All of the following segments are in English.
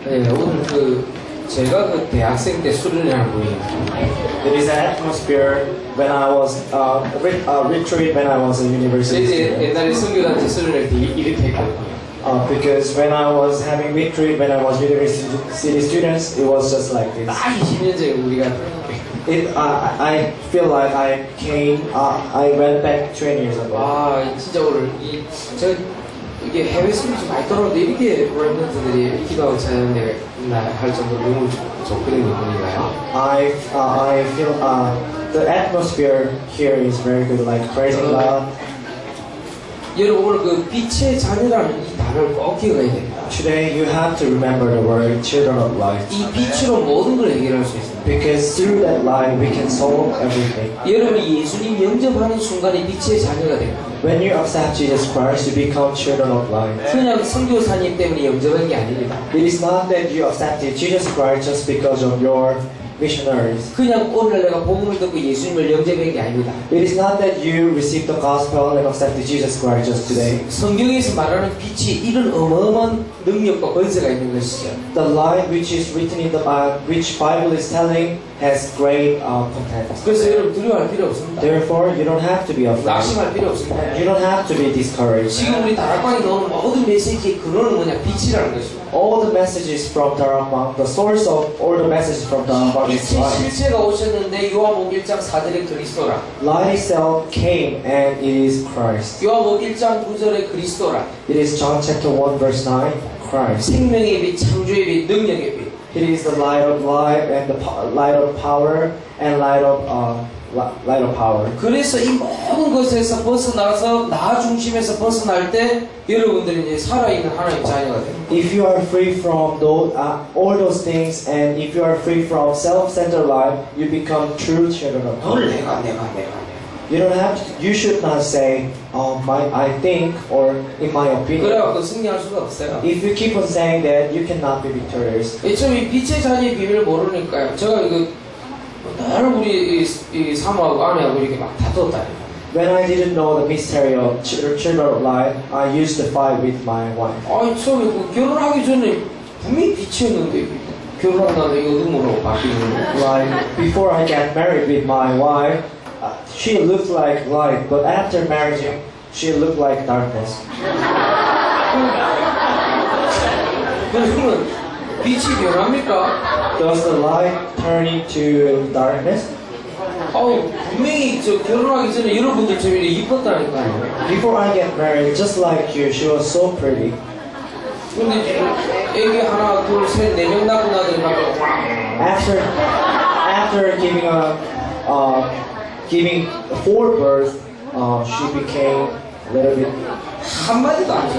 네, 오늘 제가 대학생 때 수련회를 보니까 There is an atmosphere when I was retreat when I was a university student. 옛날에 선교단체 수련회 때 이렇게 했거든요. Because when I was having retreat when I was university students, it was just like this. 딱 20년 전에 우리가 I feel like I went back 20 years ago. 진짜 오늘 이게 해외 선교 좀 많이 떨어졌는데 이렇게 렘넌트들이 기도하고 찬양대 할 정도로 너무 좋거든요, 보니까요. I feel the atmosphere here is very good, like praising God. 여러분 오늘 빛의 자녀라는 이 단어를 꼭 기억해야 됩니다. Today you have to remember the word children of light. 이 빛으로 모든 걸 해결할 수 있습니다. Because through that light we can solve everything. 여러분이 예수님 영접하는 순간에 빛의 자녀가 됩니다. When you accept Jesus Christ, you become children of light. 그냥 선교사님 때문에 영접한 게 아닙니다. It is not that you accepted Jesus Christ just because of your missionaries. 그냥 오늘 내가 복음을 듣고 예수님을 영접한 게 아닙니다. It is not that you received the gospel and accepted Jesus Christ just today. 성경에서 말하는 빛이 이런 어마어마한 능력과 권세가 있는 것이죠. The light which is written in the which Bible is telling has great content. 그래서 여러분 두려워할 필요 없습니다. Therefore, you don't have to be afraid. 낙심할 필요 없습니다. You don't have to be discouraged. 지금 우리 다락방에 나오는 모든 메시지의 근원은 뭐냐? 빛이라는 것입니다. All the messages from Darakbang, the source of all the messages from Darakbang is 빛의 light. 실체가 오셨는데 요한복음 1장 4절에 그리스도라. Light itself came and it is Christ. 요한복음 1장 9절에 그리스도라. It is John chapter 1 verse 9, Christ. 생명의 빛, 창조의 빛, 능력의 빛. It is the light of life and the light of power and light of power. 그래서 이 모든 것에서 벗어나서 나 중심에서 벗어날 때 여러분들이 이제 살아있는 하나님의 자녀가 됩니다. If you are free from all those things and if you are free from self-centered life, you become true children of God. 내가. You don't have to, you should not say, I think or in my opinion. 그래갖고 승리할 수가 없어요. If you keep on saying that, you cannot be victorious. 좀 이 빛의 자녀의 비밀을 모르니까요. 제가 늘 우리 사모하고 아내하고 이렇게 막 다퉜다. When I didn't know the mystery of children of light, I used to fight with my wife. 처음에 결혼하기 전에 분명히 빛이었는데 결혼하고 나서 이거 어둠으로 바뀌는 거예요. Like before I got married with my wife, she looked like light, but after marriage, she looked like darkness. 그러면 빛이 변합니까? Does the light turn into darkness? 분명히 결혼하기 전에 여러분들처럼 이뻤다니까요. Before I get married, just like you, she was so pretty. 근데 애기 하나, 둘, 셋, 네 명 낳고 나니까 After giving 4 birth, she became a little bit. 한마디도 안 줘.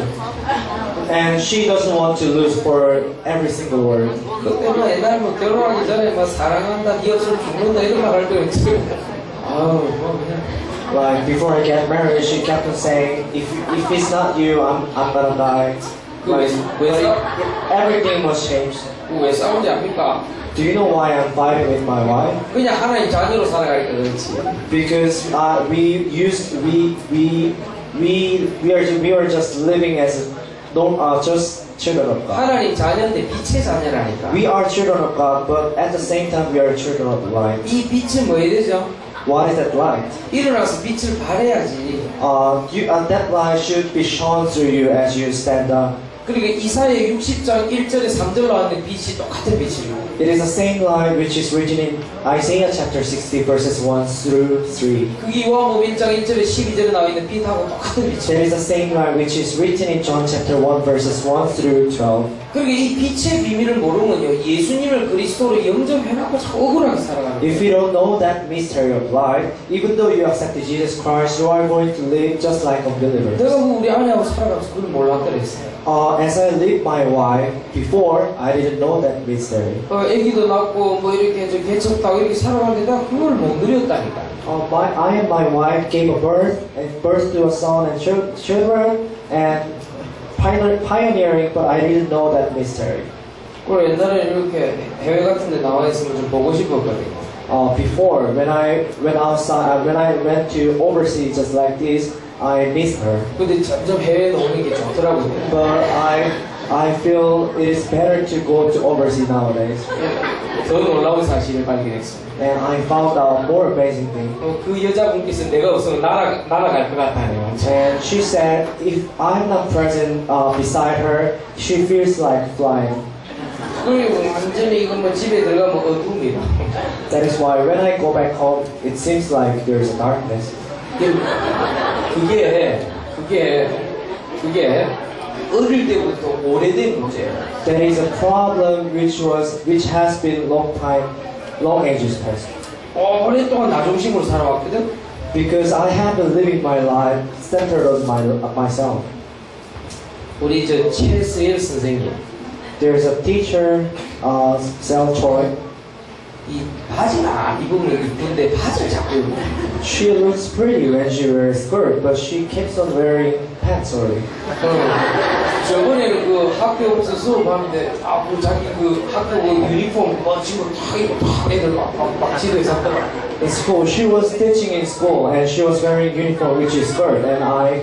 And she doesn't want to lose for every single word. 그때 옛날에 결혼하기 전에 사랑한다, 네 없으면 죽는다 이런 말 할 때 그냥. Like before I get married, she kept on saying, if it's not you, I'm gonna die. Like everything was changed. 왜 싸운지 압니까? Do you know why I'm fighting with my wife? 그냥 하나님 자녀로 살아가니까 그렇지. Because we were just living as just children of God. 하나님 자녀인데 빛의 자녀라니까. We are children of God, but at the same time we are children of light. 이 빛은 뭐 해야 되죠? What is that light? 일어나서 빛을 발해야지. That light should be shone through you as you stand up. 그러니까 이사야 60장 1절에 3절 나왔는데 빛이 똑같은 빛이에요. It is the same light which is written in Isaiah chapter 60 verses 1 through 3. 그게 요한복음 1장 1절에 12절에 나와 있는 빛하고 똑같은 빛이에요. There is the same light which is written in John chapter 1 verses 1 through 12. 그러니까 이 빛의 비밀을 모르면요, 예수님을 그리스도로 영접해놓고 자꾸 억울하게 살아가는 거예요. If you don't know that mystery of light, even though you accepted Jesus Christ, you are going to live just like unbelievers. 내가 우리 아내하고 살아가면서 그걸 몰랐더랬어요. As I lived my life before, I didn't know that mystery. 애기도 낳고 뭐 이렇게 개척하고 이렇게 살아가는데 내가 그걸 못 누렸다니까. I and my wife gave a birth to a son and children and pioneering, but I didn't know that mystery. 그리고 옛날에 이렇게 해외 같은데 나와 있으면 좀 보고 싶었거든요. Before, when I went to overseas just like this, I missed her. 근데 점점 해외에 오는 게 좋더라고요. But I feel it is better to go to overseas nowadays. 더 놀라운 사실을 발견했습니다. And I found out more amazing thing. 그 여자분께서 내가 없으면 날아갈 것 같다네요. And she said, if I'm not present beside her, she feels like flying. 그리고 완전히 이거 뭐 집에 들어가면 어두웁니다. That is why when I go back home, it seems like there's a darkness. 그게 어릴 때부터 오래된 문제예요. That is a problem which has been long ages past. 오랫동안 나 중심으로 살아왔거든. Because I have been living my life centered on myself. 우리 저 최수일 선생님. There's a teacher, Sel Choi. 이 바지를 안 입으면 이쁜데 바지를 자꾸 입고. She looks pretty when she wears skirt, but she keeps on wearing pants only. 저번에는 그 학교 없어 수업하는데 자기 그 학교 그 유니폼 멋진 거다 입고 다 애들 막 지도에서 하더라. In school, she was teaching in school, and she was wearing uniform which is skirt, and I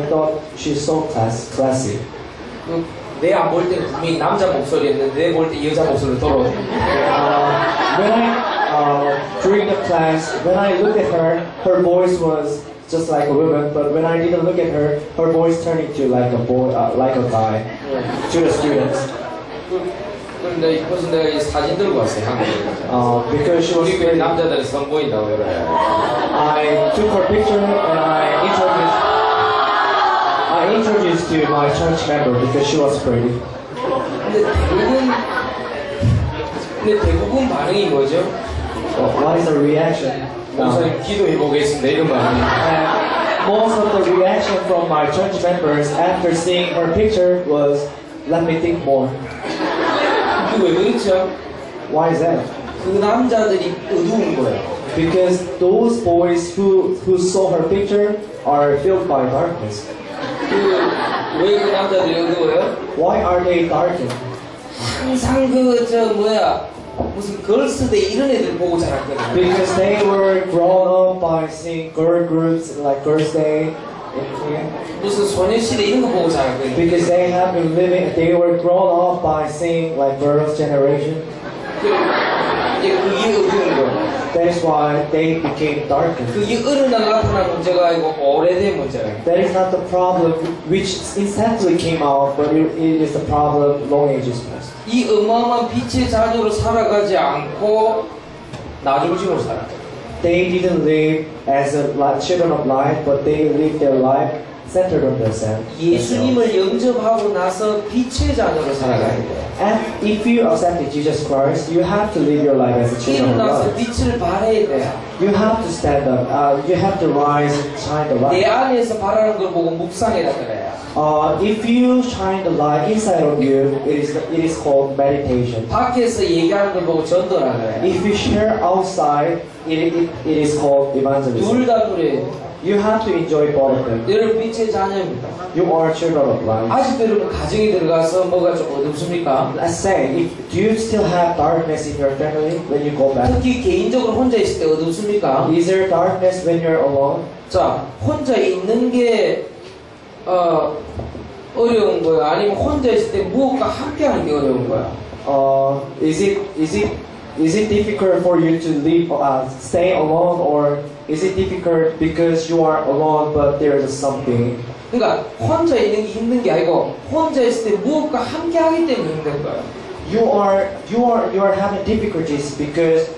thought she's so classy. 내 안 볼 때는 분명히 남자 목소리였는데 내 볼 때 여자 목소리로 돌아오네. During the class, when I looked at her, her voice was just like a woman, but when I didn't look at her, her voice turned into like a boy, like a guy to the students. 그런데 그래서 내가 이 사진 들고 왔어요 한국에. Because she was 우리 교회 남자들이 선보인다고 그래. I took her picture and I introduced to my church member because she was pretty. 근데 대부분 반응이 뭐죠? What is the reaction? 목사님 기도해 보겠습니다 이런 말이에요. And most of the reaction from my church members after seeing her picture was, "Let me think more." 그 왜 그렇죠? Why is that? 그 남자들이 어두운 거예요. Because those boys who saw her picture are filled by darkness. 왜 그 남자들이 어두워요? Why are they darkened? 항상 무슨 걸스데이 이런 애들 보고 자랐거든요. Because they were grown up by seeing girl groups like Girls' Day in Korea. 무슨 소녀시대 이런 거 보고 자랐거든요. Because they were grown up by seeing like Girls' Generation. 이제 그게 어두운 거예요. That is why they became darkened. 그게 어느 날 나타난 문제가 아니고 오래된 문제예요. That is not the problem which instantly came out, but it is the problem long ages past. 이 어마어마한 빛의 자녀로 살아가지 않고 나 중심으로 살아. They didn't live as children of light, but they lived their life centered on themselves. 예수님을 영접하고 나서 빛의 자녀로 살아가야 돼요. And if you accepted Jesus Christ, you have to live your life as a child of 일어나서 God. 빛을 발해야 돼요. You have to stand up. You have to rise and shine the 내 light. 안에서 발하는 걸 보고 묵상해라 그래요. If you shine the light inside of you, it is called meditation. 밖에서 얘기하는 걸 보고 전도라 그래요. If you share outside, it is called evangelism. 둘 다 그래요. You have to enjoy both of them. 여러분 빛의 자녀입니다. You are children of light. 아직도 여러분 가정에 들어가서 뭐가 좀 어둡습니까? Let's say, do you still have darkness in your family when you go back? 특히 개인적으로 혼자 있을 때 어둡습니까? Is there darkness when you're alone? 자, 혼자 있는 게 어려운 거야? 아니면 혼자 있을 때 무엇과 함께하는 게 어려운 거야? Is it difficult for you to stay alone, or is it difficult because you are alone but there is something? 그러니까 혼자 있는 게 힘든 게 아니고 혼자 있을 때 무엇과 함께하기 때문에 힘든 거야. You are having difficulties because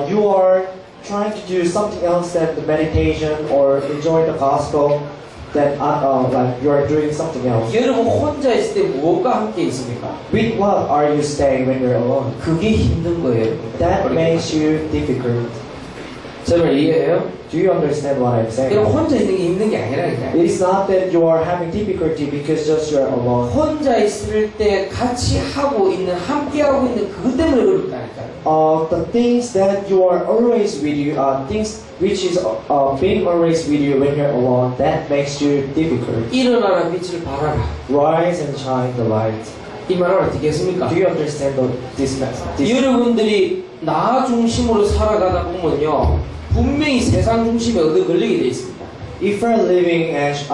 you are trying to do something else than the meditation or enjoy the gospel. That like you are doing something else. 여러분 혼자 있을 때 무엇과 함께 있습니까? With what are you staying when you're alone? 그게 힘든 거예요. That makes you difficult. 저를 이해해요? Do you understand what I'm saying? 여러분 혼자 있는 게 힘든 게 아니라니까요. It is not that you are having difficulty because just you are alone. 혼자 있을 때 같이 하고 있는, 함께 하고 있는 그것 때문에 어렵다니까요. The things that you are always with you, things which is being always with you when you're alone, that makes you difficult. 일어나라 빛을 발하라. Rise and shine the light. 이 말을 어떻게 했습니까? Do you understand this message? 여러분들이 나 중심으로 살아가다 보면요, 분명히 세상 중심에 얻어 걸리게 돼 있습니다. If you're living as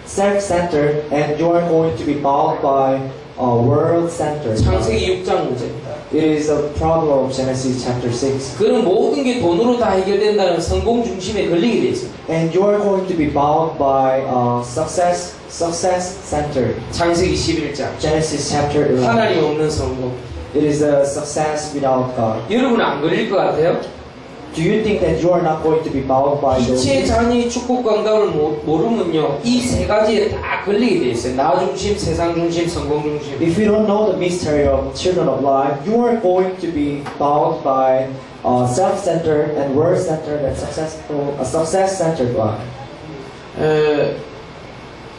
self-centered, and you are going to be bound by world-centered. 창세기 6장 문제입니다. It is a problem of Genesis chapter 6. 그런 모든 게 돈으로 다 해결된다는 성공 중심에 걸리게 돼 있어요. And you are going to be bound by success-centered. 창세기 11장. Genesis chapter 11. 하나님 없는 성공. It is a success without God. 여러분 안 걸릴 것 같아요? Do you think that you are not going to be bound by those? 빛의 잔이 축복 감각을 모르면요, 이 세 가지에 다 걸리게 돼 있어요. 나 중심, 세상 중심, 성공 중심. If you don't know the mystery of children of light, you are going to be bound by self-centered and world-centered and success-centered life.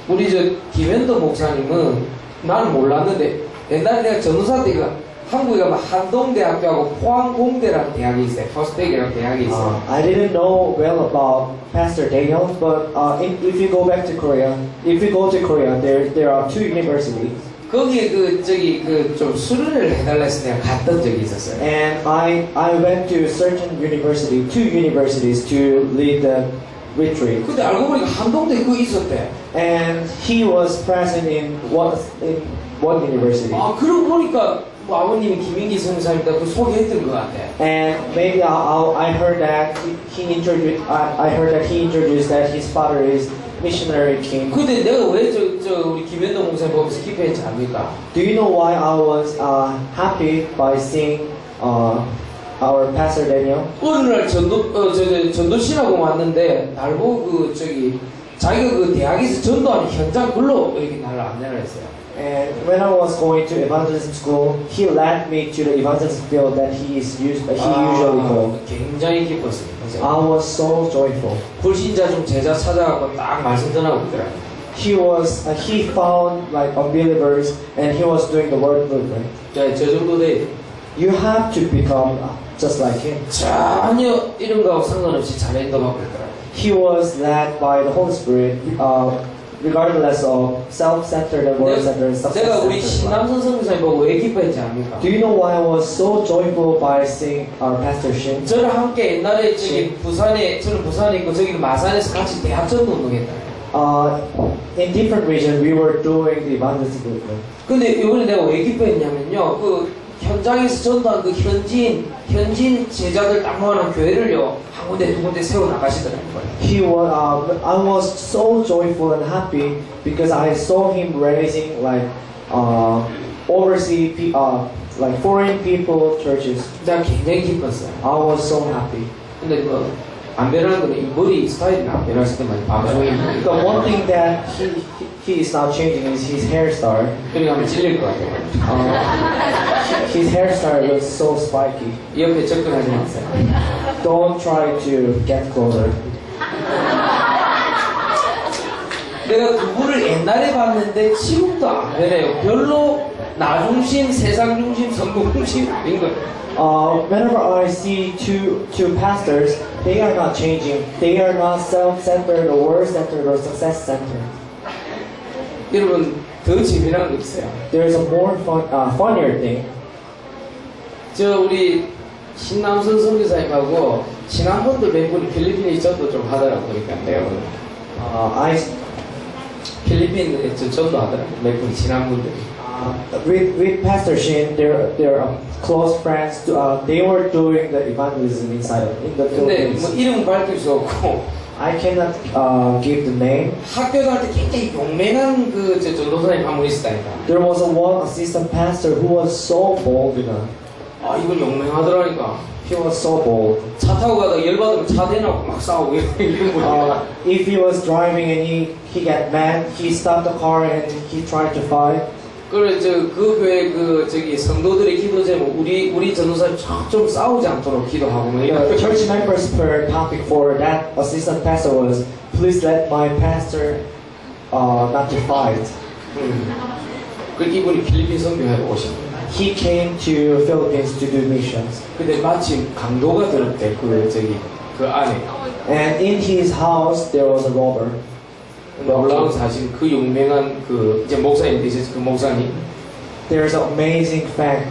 우리 저 김현도 목사님은 나는 몰랐는데 옛날에 내가 전도사 때가 한국에 가면 한동대학교하고 포항공대라는 대학이 있어요. 퍼스펙이라는 대학이 있어요. I didn't know well about Pastor Daniel, but if you go back to Korea, if you go to Korea, there are two universities. 거기에 좀 수련을 해달라 해서 내가 갔던 적이 있었어요. And I went to certain university, two universities to lead the retreat. 근데 알고 보니까 한동대 그거 있었대. And he was present in one university. 아, 그러고 보니까 뭐 아버님이 김인기 선생님이다 그 소개했던 것 같아. And maybe I heard that he introduced that his father is missionary king. 근데 내가 왜 저 우리 김현도 목사님 보면서 기뻐했지 압니까? Do you know why I was happy by seeing our Pastor Daniel? 어느 날 전도시라고 왔는데 날 보고 자기가 그 대학에서 전도하는 현장 글로 이렇게 나를 안내를 했어요. And when I was going to evangelism school, he led me to the evangelism field that he usually go. 굉장히 기뻤습니다. I was so joyful. 불신자 중 제자 찾아가고 딱 말씀 전하고 있더라고요. He found like unbelievers and he was doing the word movement. 저 정도 돼. You have to become just like him. 전혀 이런 거하고 상관없이 잘 인도받고 있더라고요. He was led by the Holy Spirit, regardless of self-centered and world-centered and 내가 우리 success-centered. 신남선 선교사님 보고 왜 기뻐했지 압니까? Do you know why I was so joyful by seeing our Pastor Shin? 저랑 함께 옛날에 저는 부산에 있고 저기는 마산에서 같이 대학전도 운동했다. In different regions, we were doing the evangelism movement. 근데 이번에 내가 왜 기뻐했냐면요, 그 현장에서 전도한 그 현지인 제자들 딱 모아놓은 교회를요 한 군데 두 군데 세워 나가시더라고요. I was so joyful and happy because I saw him raising like overseas like foreign people churches. 내가 굉장히 기뻤어요. I was so happy. 근데 안 변하는 건 이 머리 스타일이 안 변했을 때만 방송이. The one thing that he is not changing is his hairstyle. 그러니까 하면 찔릴 것 같아요. His hairstyle was so spiky. 옆에 접근하지 마세요. Don't try to get closer. 내가 그분을 옛날에 봤는데 지금도 안 변해요. 별로 나 중심, 세상 중심, 성공 중심인 거예요. Whenever I see two pastors, they are not changing. They are not self-centered or world-centered or success-centered. 여러분 더 재미난 거 있어요. There is a more funnier thing. 저 우리 신남선 선교사님하고 지난번도 몇 분이 필리핀에 전도 좀 하더라고 보니까 내가 필리핀에 전도 하더라고 몇 분이 지난분들이. With Pastor Shin, they're close friends. They were doing the evangelism in the 근데 Philippines. 뭐 이름은 밝힐 수 없고 I cannot give the name. 학교 다닐 때 굉장히 용맹한 그 전도사님 한 분 있었다니까. There was one assistant pastor who was so bold enough. 아 이건 용맹하더라니까. He was so bold. 차 타고 가다가 열받으면 차 대놓고 막 싸우고 이런 거. If he was driving and he got mad, he stopped the car and he tried to fight. 그래 그 교회 저기 성도들의 기도 제목 우리 전도사 좀 싸우지 않도록 기도하고 뭐 이런. Church members' prayer topic for that assistant pastor was, please let my pastor not to fight. 그 이분이 필리핀 선교회로 오신 거예요. He came to Philippines to do missions. 근데 마침 강도가 들었대 그 안에. And in his house there was a robber. 놀라운 사실 그 용맹한 그 이제 목사님 되셨을 그 목사님. There's an amazing fact.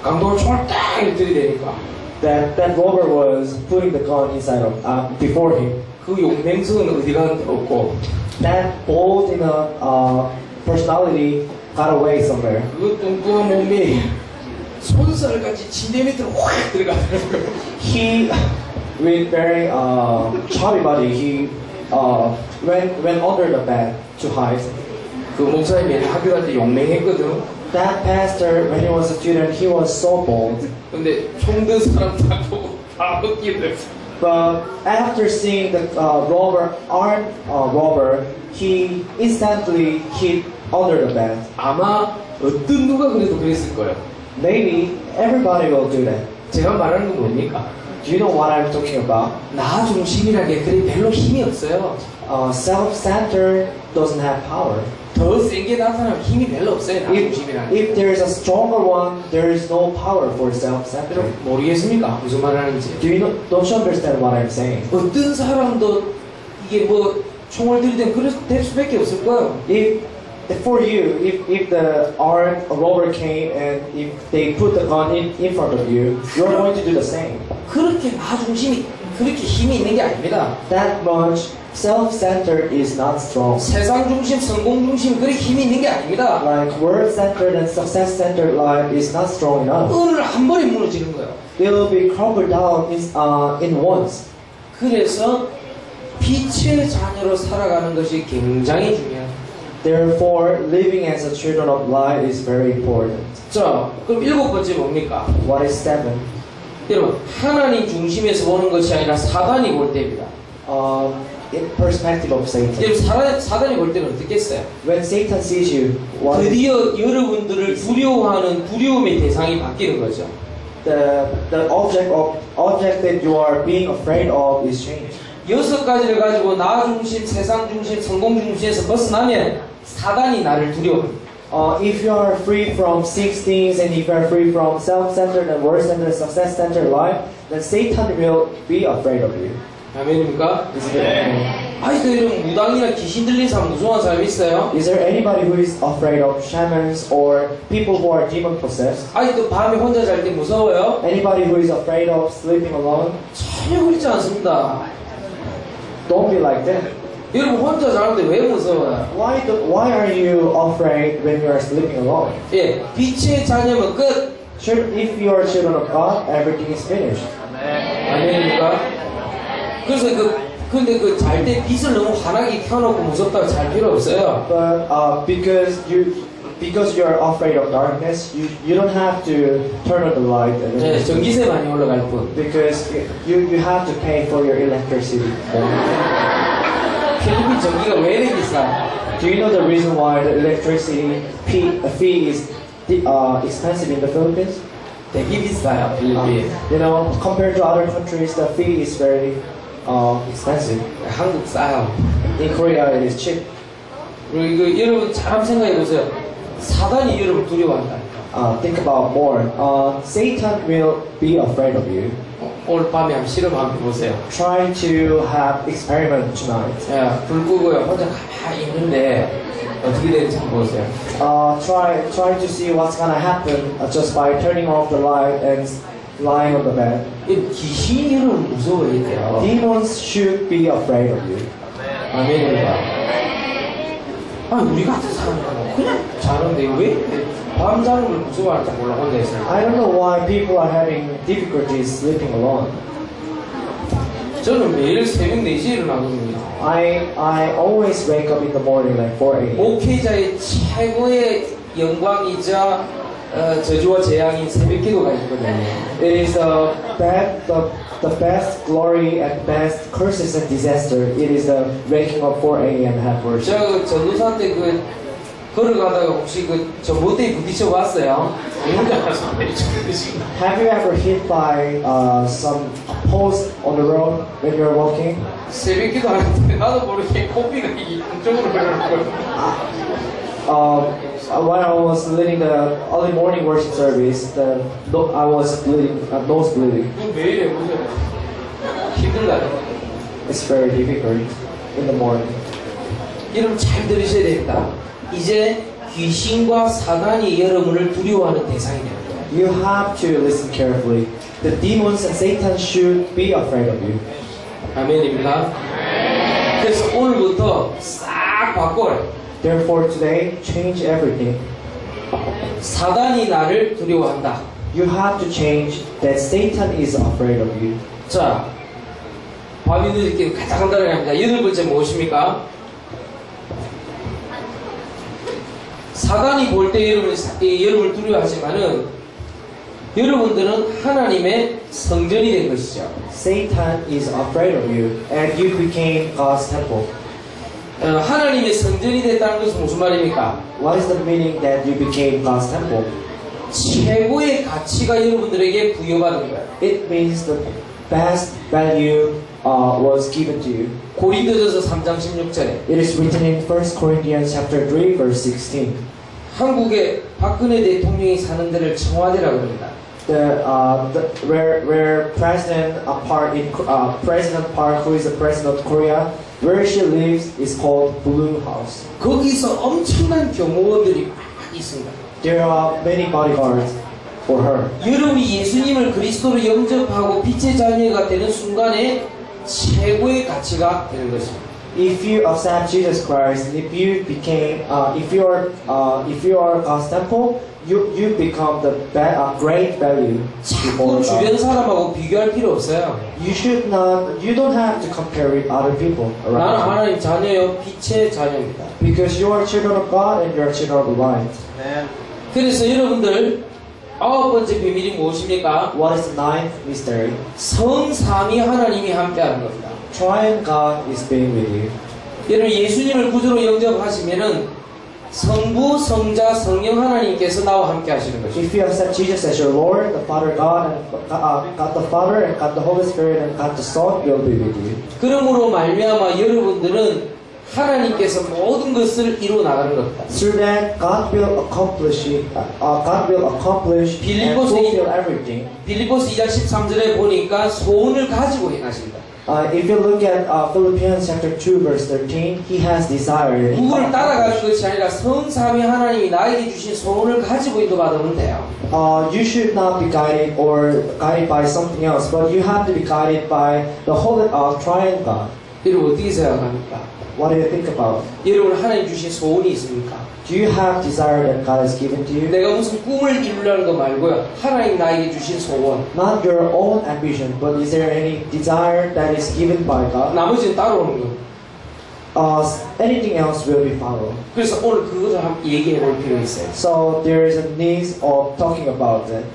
강도가 총을 딱 들이대니까. That robber was putting the gun inside of before him. 그 용맹성은 어디 가는 데 없고. that bold in a personality got away somewhere. 그 뚱뚱한 몸이 손살같이 침대 밑으로 확 들어가더라고요. He, with very chubby body, he went under the bed to hide. 그 목사님이 학교 갈 때 용맹했거든. That pastor, when he was a student, he was so bold. 근데 총 든 사람 다 보고 다 벗기더라고요. But after seeing the armed robber, he instantly hid under the bed. 아마 어떤 누가 그래도 그랬을 거예요. Maybe everybody will do that. 제가 말하는 건 뭡니까? Do you know what I'm talking about? 나 중심이라게 그리 별로 힘이 없어요. Self-centered doesn't have power. 더 센 게 나타나면 힘이 별로 없어요. 나 중심이라는 게. If there is a stronger one, there is no power for self-centered. 모르겠습니까? 무슨 말 하는지. Don't you understand what I'm saying? 어떤 사람도 이게 뭐 총을 들이대면 그럴 될 수밖에 없을 거예요. For you, if the armed robber came and if they put the gun in front of you, you're going to do the same. 그렇게 나 중심이 그렇게 힘이 있는 게 아닙니다. That much self-centered is not strong. 세상 중심, 성공 중심 그렇게 힘이 있는 게 아닙니다. Like word-centered and success-centered life is not strong enough. 오늘 한 번에 무너지는 거예요. It will be crumbled down in once. 그래서 빛의 자녀로 살아가는 것이 굉장히 중요해요. Therefore, living as a children of light is very important. 자, 그럼 일곱 번째 뭡니까? What is 7? 여러분, 하나님 중심에서 보는 것이 아니라 사단이 볼 때입니다. In perspective of Satan. 여러분, 사단이 볼 때는 어떻겠어요? When Satan sees you, 드디어 여러분들을 두려워하는 두려움의 대상이 바뀌는 거죠. the object that you are being afraid of is changed. 6가지를 가지고 나 중심, 세상 중심, 성공 중심에서 벗어나면 사단이 나를 두려워합니다. If you are free from 6 things and if you are free from self-centered and word-centered, success-centered life, then Satan will be afraid of you. 아멘입니까? 아직도 이런 무당이나 귀신 들린 사람 무서워하는 사람 있어요? Is there anybody who is afraid of shamans or people who are demon possessed? 아직도 밤에 혼자 잘 때 무서워요? Anybody who is afraid of sleeping alone? 전혀 그렇지 않습니다. Don't be like that. 여러분 혼자 자는데 왜 무서워요? Why are you afraid when you are sleeping alone? 예, 빛의 자녀면 끝. If you are children of God, everything is finished. 아멘입니까? 그래서 근데 그 잘 때 빛을 너무 환하게 켜놓고 무섭다고 잘 필요 없어요. But because you are afraid of darkness, you don't have to turn on the light. 네, 전기세 많이 올라갈 뿐. Because you have to pay for your electricity. 필리핀 전기가 왜 이렇게 비싸? Do you know the reason why the electricity fee is expensive in the Philippines? 되게 비싸요, 필리핀. You know, compared to other countries, the fee is very expensive. 한국 싸요. In Korea, it is cheap. 그리고 이거 여러분 잘 생각해 보세요. 사단이 여러분 두려워한다. Think about more. Satan will be afraid of you. 오늘 밤에 한번 실험 한번 해보세요. Try to have experiment tonight. 야, 불 끄고요. 혼자 가만히 있는데 어떻게 되는지 한번 보세요. Try to see what's gonna happen just by turning off the light and lying on the bed. 귀신이 여러분 무서워해야 돼요. Demons should be afraid of you. 아멘입니다. 아니 우리 같은 사람은 그냥 자는데 왜 밤 자는 걸 무서워할지 몰라 혼자 있어요. I don't know why people are having difficulties sleeping alone. 저는 매일 새벽 4시에 일어나거든요. I always wake up in the morning like 4 a.m. 목회자의 최고의 영광이자 저주와 재앙인 새벽기도가 있거든요. It is the best glory and best curses and disaster. It is the waking up 4 a.m. have worship. 제가 전도사 때 걸어가다가 혹시 전봇대에 부딪혀 봤어요? Have you ever hit by some post on the road when you're walking? 새벽기도 하는데 나도 모르게 코피가 이쪽으로 흐르는 거예요. When I was leading the early morning worship service, I was bleeding, nose bleeding. 왜 이래 무슨 힘들다. It's very difficult in the morning. 여러분 잘 들으셔야 됩니다. 이제 귀신과 사단이 여러분을 두려워하는 대상이 됩니다. You have to listen carefully. The demons and Satan should be afraid of you. 아멘입니다. 그래서 오늘부터 싹 싹 바꿔라. Therefore today, change everything. 사단이 나를 두려워한다. You have to change that Satan is afraid of you. 자, 밤이 늦게 가장 간단하게 합니다. 8번째 무엇입니까? 사단이 볼 때 여러분을 두려워하지만은 여러분들은 하나님의 성전이 된 것이죠. Satan is afraid of you, and you became God's temple. 하나님의 성전이 됐다는 것은 무슨 말입니까? What is the meaning that you became God's temple? 최고의 가치가 여러분들에게 부여받은 거예요. It means the best value was given to you. 고린도전서 3장 16절에 It is written in 1 Corinthians chapter 3, verse 16. 한국의 박근혜 대통령이 사는 데를 청와대라고 합니다. Where President Park, who is the president of Korea, where she lives is called Blue House. 거기서 엄청난 경호원들이 많이 있습니다. There are many bodyguards for her. 여러분이 예수님을 그리스도로 영접하고 빛의 자녀가 되는 순간에 최고의 가치가 되는 것입니다. If you accept Jesus Christ, if you are God's temple, you become the great value. 자꾸 주변 사람하고 비교할 필요 없어요. You don't have to compare with other people 나는 around you. 하나님 자녀요, 빛의 자녀입니다. Because you are children of God and you are children of light. 그래서 여러분들 9번째 비밀이 무엇입니까? What is the ninth mystery? 성삼위 하나님이 함께하는 겁니다. Triune God is being with you. 여러분 예수님을 구주로 영접하시면은 성부, 성자, 성령 하나님께서 나와 함께 하시는 것입니다. If you accept Jesus as your Lord, the Father God, and God the Father, and God the Holy Spirit, and God the Son will be with you. 그러므로 말미암아 여러분들은 하나님께서 모든 것을 이루어 나가는 겁니다. Through that, God will accomplish and fulfill everything. 빌립보서 2장 13절에 보니까 소원을 가지고 행하신다. If you look at Philippians chapter 2 verse 13, he has desire. 누구를 따라가는 것이 아니라 성삼위 하나님이 나에게 주신 소원을 가지고 인도받으면 돼요. You should not be guided by something else, but you have to be guided by the Holy Triune God. 여러분 어떻게 생각합니까? What do you think about? 여러분 하나님 주신 소원이 있습니까? Do you have desire that God has given to you? 내가 무슨 꿈을 이루려는 거 말고요. 하나님 나에게 주신 소원. Not your own ambition, but is there any desire that is given by God? 나머지는 따라오는 거. Anything else will be followed. 그래서 오늘 그것을 한번 얘기해 볼 필요가 있어요. So there is a need of talking about it.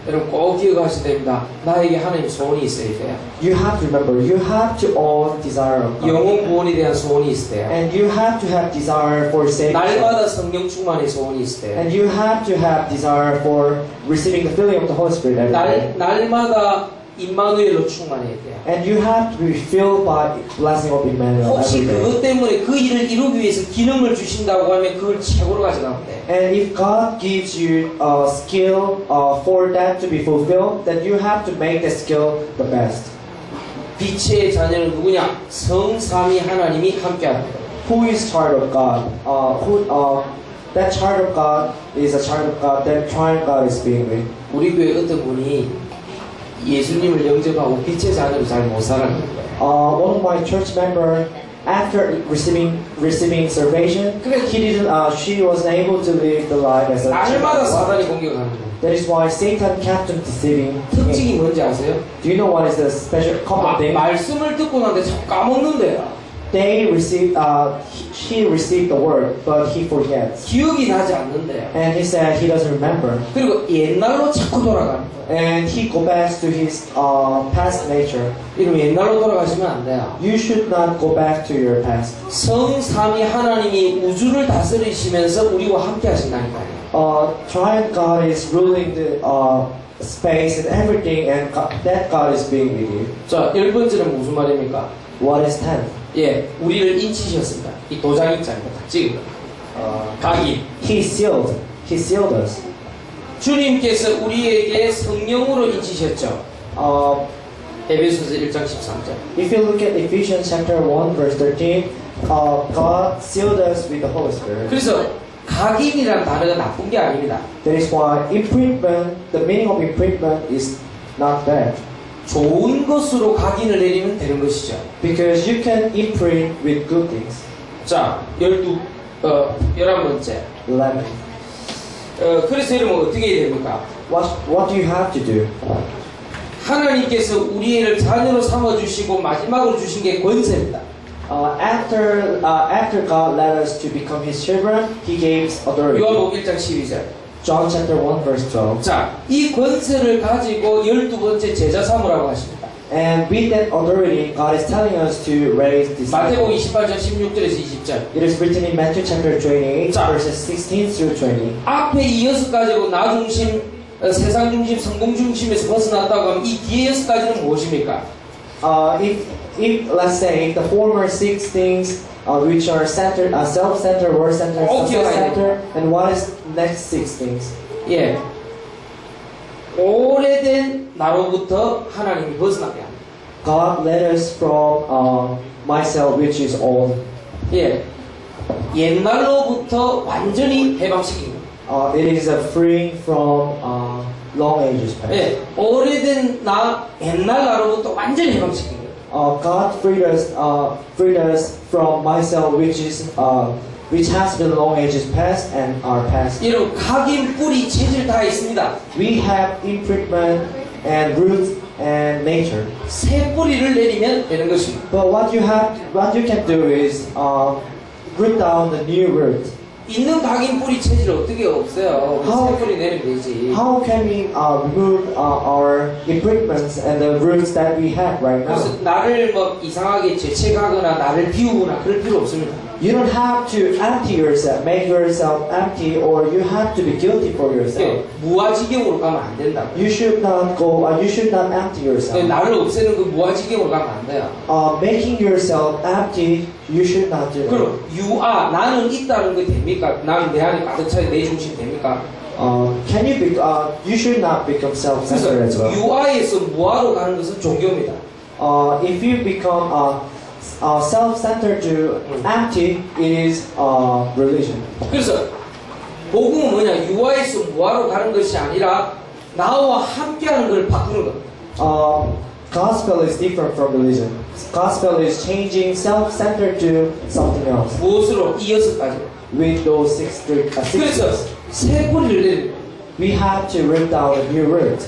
여러분 꼭 기억하셔야 됩니다. 나에게 하나님 소원이 있어야 돼요. You have to remember, you have to own desire of God. 영혼 구원에 대한 소원이 있어야 돼요. And you have to have desire for salvation. 날마다 성령 충만의 소원이 있어야 돼요. And you have to have desire for receiving the filling of the Holy Spirit every day. 날마다 임마누엘로 충만해야 돼요. And you have to be filled by blessing of Emmanuel 혹시 every day. 그것 때문에 그 일을 이루기 위해서 기능을 주신다고 하면 그걸 최고로 가져가면 돼. And if God gives you a skill for that to be fulfilled, then you have to make the skill the best. 빛의 자녀는 누구냐? 성삼위 하나님이 함께하는 거예요. Who is child of God? That child of God is a child of God. That triune God is being with. 우리 교회 어떤 분이 예수님을 영접하고 빛의 자녀로 잘 못 살아가는 거예요. One of my church members, after receiving salvation, she wasn't able to live the life as a 날마다 child. 사단이 공격하는 거예요. That is why Satan kept on deceiving. 특징이 뭔지 아세요? Do you know what is the special common thing? 말씀을 듣고 나는데 자꾸 까먹는데요. She received the word, but he forgets. 기억이 나지 않는데요. And he said he doesn't remember. 그리고 옛날로 자꾸 돌아가는 거예요. And he go back to his past nature. 이러면 옛날로 돌아가시면 안 돼요. You should not go back to your past. 성삼위 하나님이 우주를 다스리시면서 우리와 함께 하신다니까요. Triune God is ruling the space and everything, and that God is being with you. 자, 10번째는 무슨 말입니까? What is 10th? 예, 우리를 인치셨습니다. 이 도장 입장입니다. 지금 각인. He sealed us. 주님께서 우리에게 성령으로 인치셨죠. 에베소서 1장 13절. If you look at Ephesians chapter 1 verse 13, God sealed us with the Holy Spirit. 그래서 각인이라는 단어가 나쁜 게 아닙니다. That is why imprintment, the meaning of imprintment is not bad. 좋은 것으로 각인을 내리면 되는 것이죠. Because you can imprint with good things. 자, 11번째. 11. 그래서 여러분 어떻게 해야 됩니까? What do you have to do? 하나님께서 우리를 자녀로 삼아주시고 마지막으로 주신 게 권세입니다. After God led us to become His children, He gave authority. 요한복음 1장 12절. John chapter 1 verse 12. 자, 이 권세를 가지고 12번째 제자 삼으라고 하십니다. And with that authority, God is telling us to raise 마태복음 disciples. 28장 16절에서 20절. It is written in Matthew chapter 28 자. verses 16 through 20. 앞에 이 6가지고 나 중심, 세상 중심, 성공 중심에서 벗어났다고 하면 이 뒤에 6가지는 무엇입니까? If let's say the former 6 things which are centered, self-centered, world-centered, success-centered, and what is next 6 things? 예. 오래된 나로부터 하나님이 벗어나게 합니다. God led us from myself, which is old. 예. 옛날로부터 완전히 해방시킵니다. It is a freeing from long ages past. 예. 오래된 옛날 나로부터 완전히 해방시킵니다. God freed us from myself, which has been long ages past and our past. 여러분, 각인, 뿌리, 재질 다 있습니다. We have imprintement and roots and nature. 새 뿌리를 내리면 되는 것입니다. But what you can do is root down the new root. 있는 각인, 뿌리, 재질 어떻게 없어요? 새 뿌리 내리면 되지. How can we remove our imprintements and the roots that we have right now? 그래서 나를 뭐 이상하게 죄책하거나 나를 비우거나 그럴 필요 없습니다. You don't have to empty yourself, make yourself empty, or you have to be guilty for yourself. 예, 무아지경으로 가면 안 된다고. You should not empty yourself. 나를 없애는 그 무아지경으로 가면 안 돼요. Making yourself empty, you should not do that. 그럼 나는 있다는 게 됩니까? 나는 내 안에 가득 차게 내 중심 됩니까? You should not become self-centered as well. 유아에서 무아로 가는 것은 종교입니다. If you become self-centered to empty, it is religion. 그래서 복음은 뭐냐? 유아에서 무아로 가는 것이 아니라 나와 함께하는 걸 바꾸는 것. Gospel is different from religion. Gospel is changing self-centered to something else. 무엇으로? 이 6가지. With those six 그래서 새 뿌리를 내립니다. we have to root down a new root.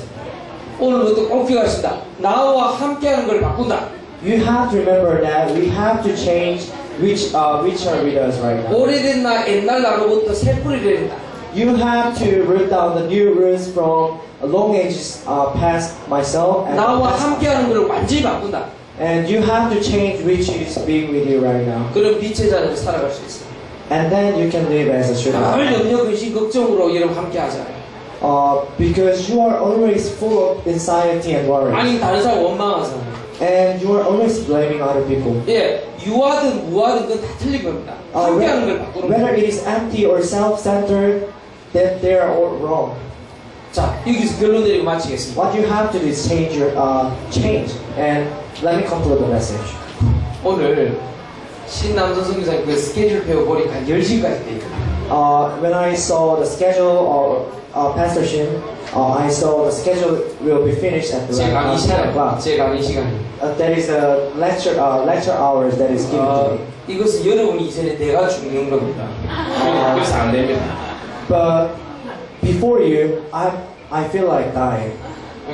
오늘부터 꼭 기억하십니다. 나와 함께하는 걸 바꾼다. You have to remember that we have to change which are with us right now. 오래된 옛날 나로부터 새 뿌리를 내린다. You have to root down the new roots from long ages past myself and 나와 함께하는 걸 완전히 바꾼다. And you have to change which is being with you right now. 그럼 빛의 자녀로 살아갈 수 있어요. And then you can live as a children. 늘 염려, 근심, 걱정으로 여러분 함께하잖아요. Because you are always full of anxiety and worry. 아니 다른 사람 원망하잖아요. And you are always blaming other people. 예, 유아든 무아든 그건 다 틀린 겁니다. 함께하는 걸 바꾸는 거예요. Whether it is empty or self-centered, that they are all wrong. 자, 여기서 결론 내리고 마치겠습니다. What you have to do is change. And let me conclude the message. 오늘 신남선 선교사님 그 스케줄표 보니까 10시까지 돼 있거든요. When I saw the schedule of Pastor Shin, I saw the schedule will be finished at 10 o'clock. 제 강의 시간이. That is a lecture hours that is given to me. 이것은 여러분이 이전에 내가 죽는 겁니다. 그래서 안 됩니다. But before you, I feel like dying.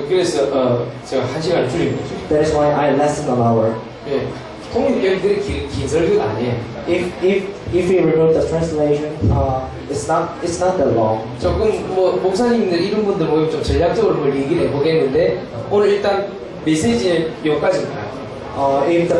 그래서 제가 1시간을 줄인 거죠. That is why I lessen an hour. 예, 통일교회 그렇게 긴 설교가 아니에요. If we remove the translation, it's not that long. 조금 목사님들 이런 분들 모이면 좀 전략적으로 뭘 얘기를 해보겠는데 오늘 일단 메시지는 여기까지입니다. If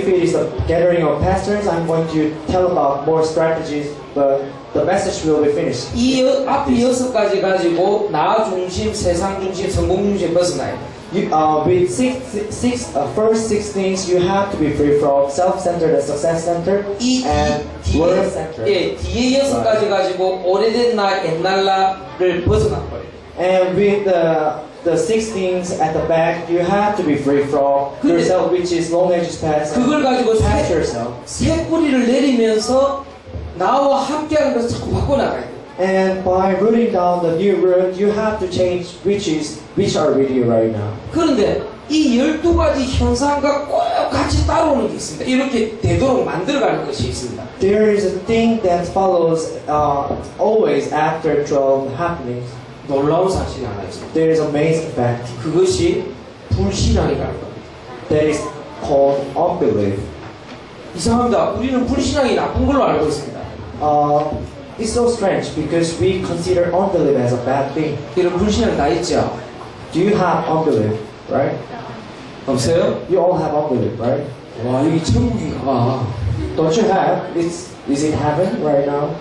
it is a gathering of pastors, I'm going to tell about more strategies, but the message will be finished. 이 앞에 6가지 가지고 나 중심, 세상 중심, 성공 중심 벗어나요. With first six things, you have to be free from self-centered and success-centered and world-centered. 예, 뒤에 6가지 가지고 오래된 옛날 나를 벗어난 거예요. And with the six things at the back, you have to be free from yourself, which is long ages past. 그걸 가지고 past yourself. 새 뿌리를 내리면서 나와 함께하는 것을 자꾸 바꿔나가야 돼요. And by rooting down the new root, you have to change which are with you right now. 그런데 이 12가지 현상과 꼭 같이 따라오는 게 있습니다. 이렇게 되도록 만들어가는 것이 있습니다. there is a thing that follows always after 12 happenings. 놀라운 사실이 하나 있습니다. There is amazing fact. 그것이 불신앙이라는 겁니다. That is called unbelief. 이상합니다. 우리는 불신앙이 나쁜 걸로 알고 있습니다. It's so strange because we consider unbelief as a bad thing. 여러분 불신앙 다 있죠? Do you have unbelief, right? 없어요? You all have unbelief, right? 와 여기 천국인가 봐. Don't you have? Is it heaven right now?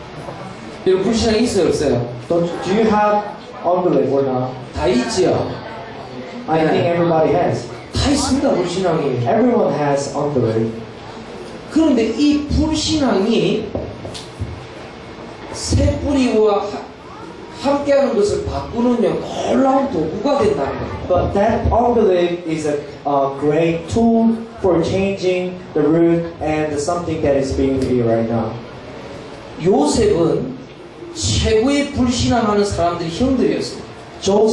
여러분 불신앙이 있어요 없어요? Do you have unbelief or not? 다 있지요? I think everybody has. 다 있습니다 불신앙이. Everyone has unbelief. 그런데 이 불신앙이 새 뿌리와 함께하는 것을 바꾸는요 놀라운 도구가 된다는 거예요. But that unbelief is a great tool for changing the root and something that is being here right now. 요셉은 최고의 불신앙하는 사람들이 형들이었습니다. For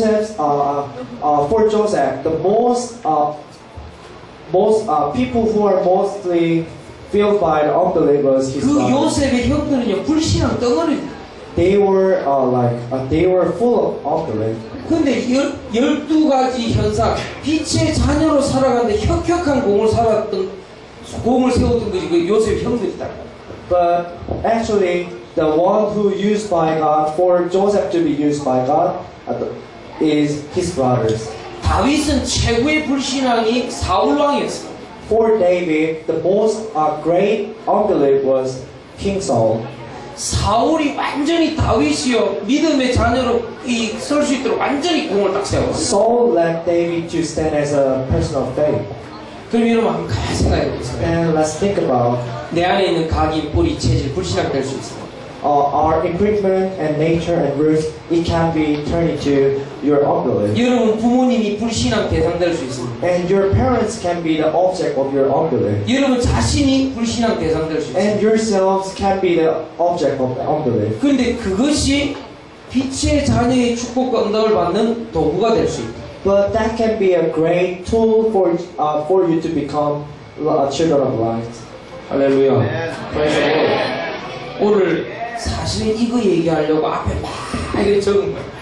Joseph, the most people who are mostly filled by the unbelief was his 그 brothers. 요셉의 형들은요 불신앙 덩어리입니다. They were they were full of unbelief. 근데 12가지 현상, 빛의 자녀로 살아가는데 혁혁한 공을 세웠던 것이 그 요셉 형들이다. But actually, the one who used by God for Joseph to be used by God is his brothers. 다윗은 최고의 불신앙이 사울 왕이었습니다. For David, the most great unbelief was King Saul. 사울이 완전히 다윗이요 믿음의 자녀로 설 수 있도록 완전히 공을 딱 세웠어요. Saul led David to stand as a person of faith. 그럼 여러분 한번 가만히 생각해 보세요. And let's think about 내 안에 있는 각인, 뿌리, 체질, 불신앙 될 수 있습니다. our equipment and nature and roots. It can be turned into your unbelief. 여러분 부모님이 불신앙 대상 될 수 있습니다. And your parents can be the object of your unbelief. 여러분 자신이 불신앙 대상 될 수 있습니다. And yourselves can be the object of the unbelief. 그런데 그것이 빛의 자녀의 축복과 응답을 받는 도구가 될 수 있다. But that can be a great tool for you to become children of light. 할렐루야. 오늘 사실은 이거 얘기하려고 앞에 막 이렇게 적은 거예요.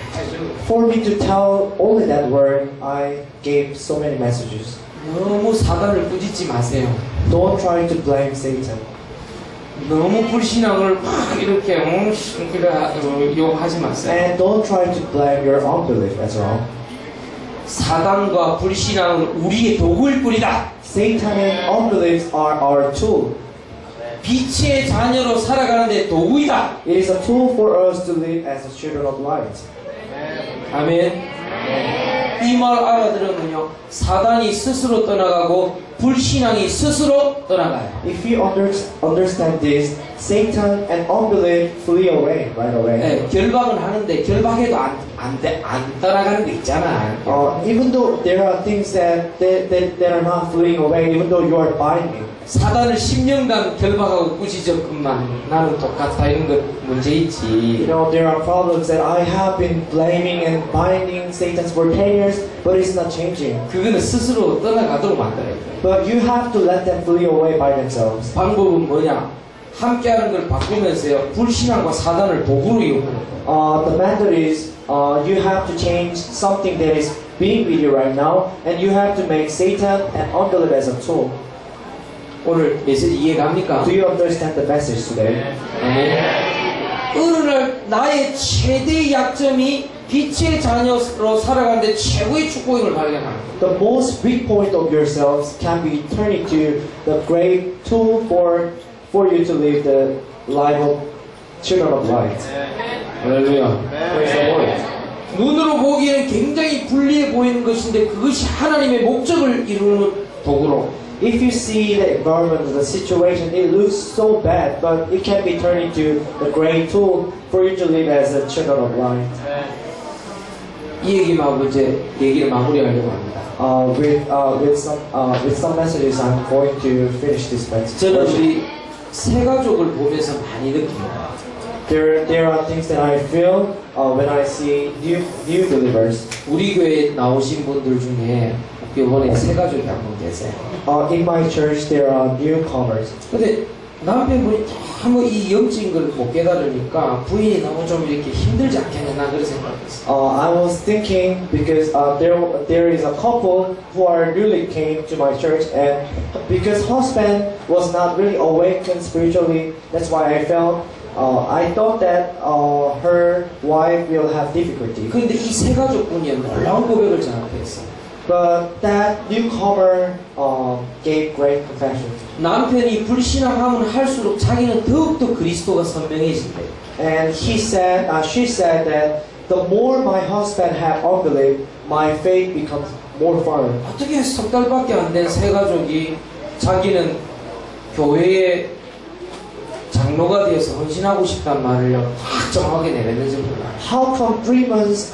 For me to tell only that word, I gave so many messages. 너무 사단을 꾸짖지 마세요. Don't try to blame Satan. 너무 불신앙을 막 이렇게 욕하지 마세요. And don't try to blame your unbelief as well. 사단과 불신앙은 우리의 도구일 뿐이다. Satan and unbelief are our tool. 빛의 자녀로 살아가는데 도구이다. It is a tool for us to live as children of light. 아멘. 이 말 알아들으면요, 사단이 스스로 떠나가고 불신앙이 스스로 떠나가요. If you understand this, Satan and unbelief flee away right away. 네, 결박은 하는데 결박해도 안 떠나가는 게 있잖아. Even though there are things that are not fleeing away, even though you are binding. 사단을 10년간 결박하고 꾸짖었건만 나는 똑같다 이런 것 문제 있지. You know, there are problems that I have been blaming and binding Satan for 10 years, but it's not changing. 그거는 스스로 떠나가도록 만들어야 돼. But you have to let them flee away by themselves. 방법은 뭐냐? 함께하는 걸 바꾸면서요, 불신앙과 사단을 도구로 이용하는 거예요. The method is you have to change something that is being with you right now, and you have to make Satan and unbelief as a tool. 오늘 메시지 이해갑니까? Do you understand the message today? 어느 날 나의 최대의 약점이 빛의 자녀로 살아가는데 최고의 축복임을 발견하는 거예요. The most weak point of yourselves can be turned into the great tool for you to live the life of children of light. 할렐루야. 눈으로 보기에는 굉장히 불리해 보이는 것인데 그것이 하나님의 목적을 이루는 도구로. If you see the environment, the situation, it looks so bad, but it can be turned into a great tool for you to live as a children of light. 이 얘기만 이제 얘기를 마무리하려고 합니다. With some messages, I'm going to finish this message. 저는 우리 새 가족을 보면서 많이 느낍니다. There are things that I feel when I see new believers. 우리 교회에 나오신 분들 중에 이번에 새 가족이 한 분 계세요. In my church, there are newcomers. 근데 남편분이 너무 이 영적인 걸 못 깨달으니까 부인이 너무 좀 이렇게 힘들지 않겠냐, 난 그런 생각했어. I was thinking because there is a couple who are newly came to my church, and because husband was not really awakened spiritually, that's why I felt I thought that her wife will have difficulty. 근데 이 세 가족분이 놀라운 고백을 저한테 했어. But that newcomer gave great confession. 남편이 불신앙하면 할수록 자기는 더욱더 그리스도가 선명해진대. And she said that the more my husband had unbelief, my faith becomes more firm. 어떻게 석 달밖에 안 된 세 가족이 자기는 교회에 장로가 되어서 헌신하고 싶단 말을 딱 정확하게 내뱉는지 몰라. How come 3 months,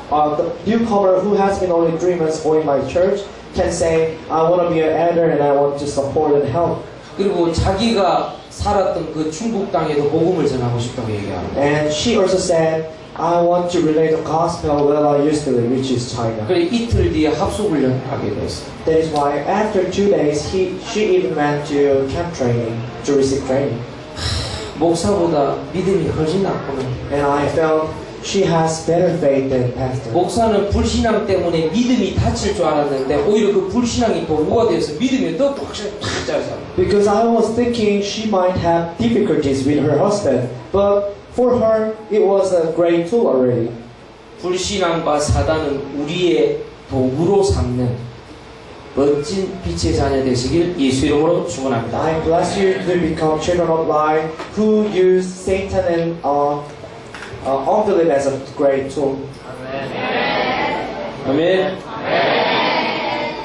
the newcomer who has been only 3 months going my church can say, I want to be an elder and I want to support and help. 그리고 자기가 살았던 그 중국 땅에도 복음을 전하고 싶다고 얘기하고. And she also said, I want to relay the gospel where I used to live, which is China. 그래 이틀 뒤에 합숙훈련을 하게 됐어. That is why after 2 days, she even went to camp training to receive training. 목사보다 믿음이 훨씬 낫구나. And I felt she has better faith than pastor. 목사는 불신앙 때문에 믿음이 다칠 줄 알았는데 오히려 그 불신앙이 도구가 되어서 믿음이 더 확실히 탁 짜잖아. Because I was thinking she might have difficulties with her husband, but for her it was a great tool already. 불신앙과 사단은 우리의 도구로 삼는 멋진 빛의 자녀 되시길 예수 이름으로 축원합니다. I bless you to become children of light who use Satan and unbelief as a great tool. 아멘.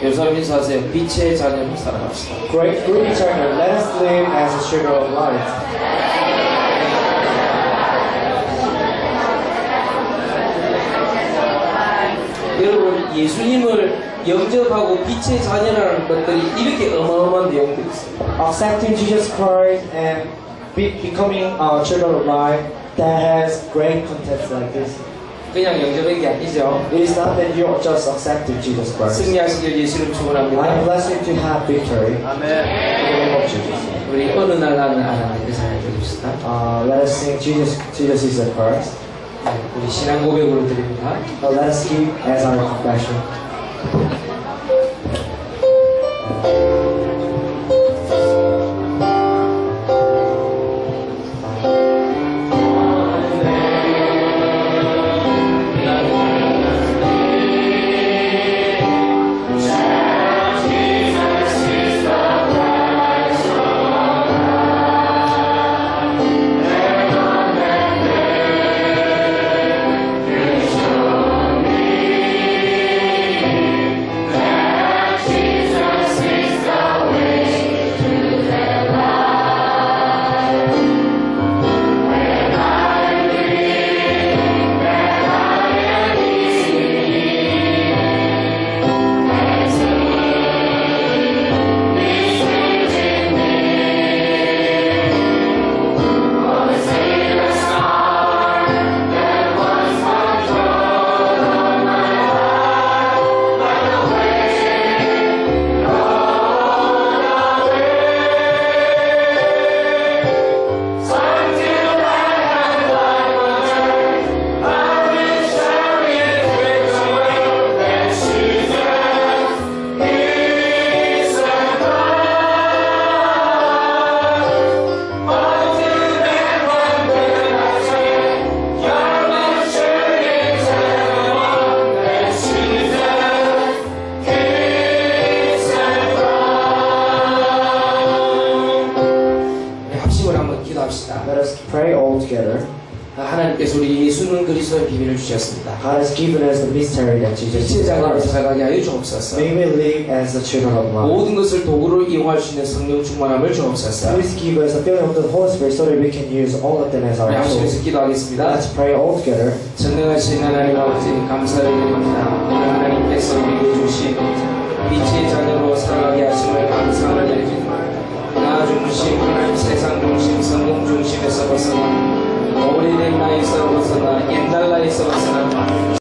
여러분 인사하세요. 빛의 자녀로 살아갑시다. Great good children, let us live as a children of light. 여러분 예수님을 영접하고 빛의 자녀라는 것들이 이렇게 어마어마한 내용들이 있어요. Accepting Jesus Christ and becoming children of light that has great contents like this. 그냥 영접한 게 아니죠. It is not that you just accepted Jesus Christ. 승리하시길 예수님 축원합니다. I bless you to have victory. 아멘. In the name of Jesus. 우리 어느 날 나는 하나님께 잘 드립시다. Let us sing Jesus is the Christ. 우리 신앙 고백으로 드립니다. Let us keep as our confession. Let us pray all together. 하나님께서 우리 예수는 그리스도의 비밀을 주셨습니다. God has given us the mystery that Jesus 빛의 is 자녀로 Christ. 살아가게 하여 주옵소서. May we live as the children of light. 모든 것을 도구로 이용할 수 있는 성령 충만함을 주옵소서. Please give us the filling of the Holy Spirit so that we can use all of them as our 우리 tools. 함께해서 기도하겠습니다. Let's pray all together. 전능하신 하나님 아버지 감사드립니다. 오늘 하나님께서 우리에게 주신 빛의 자녀로 살아가게 하심을 감사를 드립니다. 나 중심, 하나님 세상 중심, 성공 중심에서 벗어나 오래된 나에서 벗어나 옛날 나에서 벗어나